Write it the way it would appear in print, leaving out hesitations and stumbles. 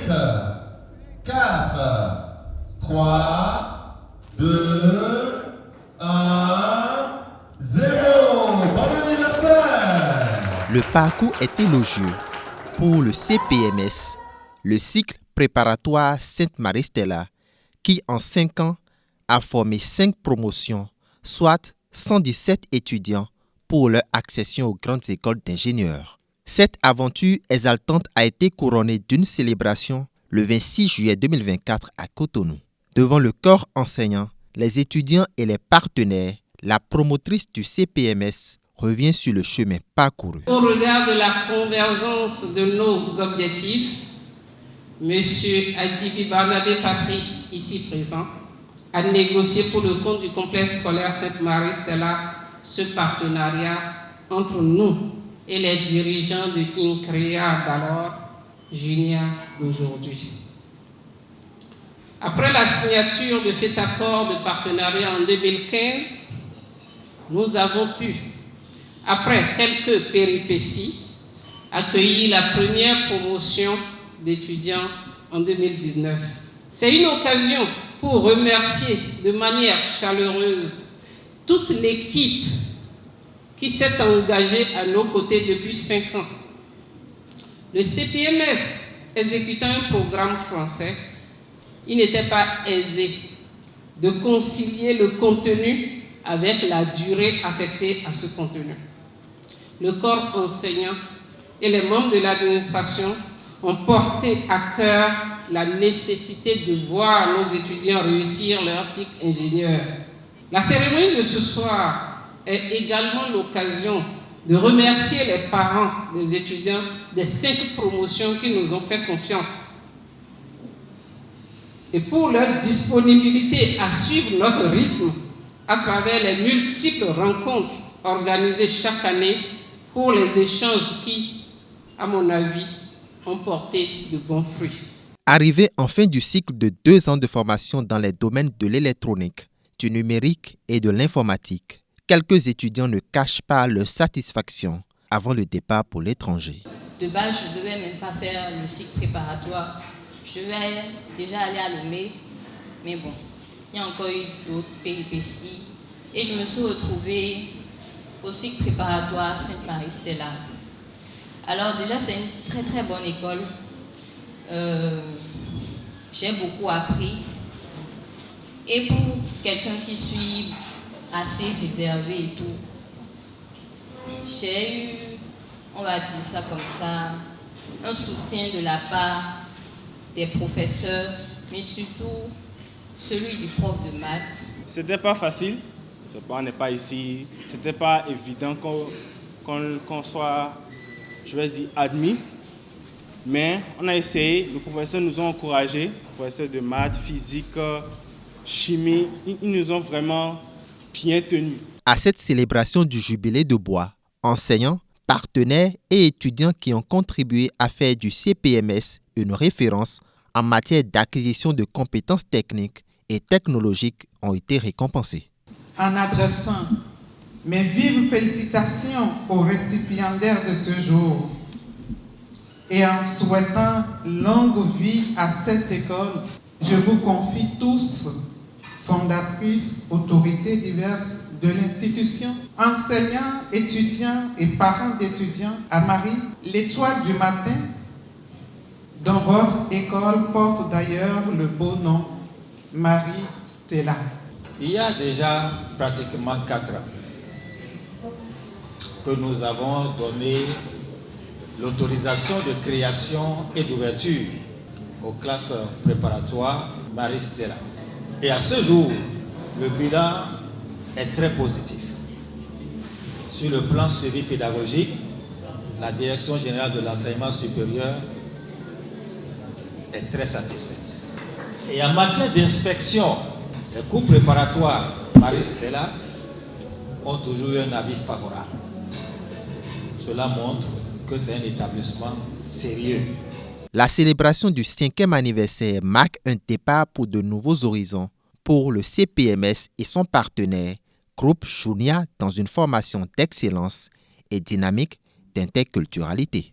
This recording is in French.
4, 3, 2, 1, 0. Bon anniversaire! Le parcours est élogieux pour le CPMS, le cycle préparatoire Sainte-Marie-Stella, qui en 5 ans a formé 5 promotions, soit 117 étudiants pour leur accession aux grandes écoles d'ingénieurs. Cette aventure exaltante a été couronnée d'une célébration le 26 juillet 2024 à Cotonou. Devant le corps enseignant, les étudiants et les partenaires, la promotrice du CPMS revient sur le chemin parcouru. Au regard de la convergence de nos objectifs, M. Adjibi Barnabé Patrice, ici présent, a négocié pour le compte du complexe scolaire Sainte-Marie-Stella ce partenariat entre nous et les dirigeants de INCREA d'alors, Junia d'aujourd'hui. Après la signature de cet accord de partenariat en 2015, nous avons pu, après quelques péripéties, accueillir la première promotion d'étudiants en 2019. C'est une occasion pour remercier de manière chaleureuse toute l'équipe qui s'est engagée à nos côtés depuis 5 ans. Le CPMS exécutant un programme français, il n'était pas aisé de concilier le contenu avec la durée affectée à ce contenu. Le corps enseignant et les membres de l'administration ont porté à cœur la nécessité de voir nos étudiants réussir leur cycle ingénieur. La cérémonie de ce soir est également l'occasion de remercier les parents des étudiants des 5 promotions qui nous ont fait confiance et pour leur disponibilité à suivre notre rythme à travers les multiples rencontres organisées chaque année pour les échanges qui, à mon avis, ont porté de bons fruits. Arrivé en fin du cycle de 2 ans de formation dans les domaines de l'électronique, du numérique et de l'informatique, quelques étudiants ne cachent pas leur satisfaction avant le départ pour l'étranger. De base, je ne devais même pas faire le cycle préparatoire. Je vais déjà aller à Lomé, mais bon, il y a encore eu d'autres péripéties. Et je me suis retrouvée au cycle préparatoire Sainte-Marie-Stella. Alors déjà, c'est une très très bonne école. J'ai beaucoup appris. Et pour quelqu'un qui suis assez réservé et tout, j'ai eu, on va dire ça comme ça, un soutien de la part des professeurs, mais surtout celui du prof de maths. C'était pas facile, on n'est pas ici, c'était pas évident qu'on soit, je vais dire, admis, mais on a essayé, les professeurs nous ont encouragés, les professeurs de maths, physique, chimie, ils nous ont vraiment bien tenus. À cette célébration du jubilé de bois, enseignants, partenaires et étudiants qui ont contribué à faire du CPMS une référence en matière d'acquisition de compétences techniques et technologiques ont été récompensés. En adressant mes vives félicitations aux récipiendaires de ce jour et en souhaitant longue vie à cette école, je vous confie tous, fondatrices, autorités diverses de l'institution, enseignants, étudiants et parents d'étudiants, à Marie, l'étoile du matin, dont votre école porte d'ailleurs le beau nom, Marie-Stella. Il y a déjà pratiquement 4 ans que nous avons donné l'autorisation de création et d'ouverture aux classes préparatoires Marie-Stella. Et à ce jour, le bilan est très positif. Sur le plan suivi pédagogique, la Direction générale de l'enseignement supérieur est très satisfaite. Et en matière d'inspection, les cours préparatoires Marie-Stella ont toujours eu un avis favorable. Cela montre que c'est un établissement sérieux. La célébration du 5e anniversaire marque un départ pour de nouveaux horizons pour le CPMS et son partenaire, groupe Junia, dans une formation d'excellence et dynamique d'interculturalité.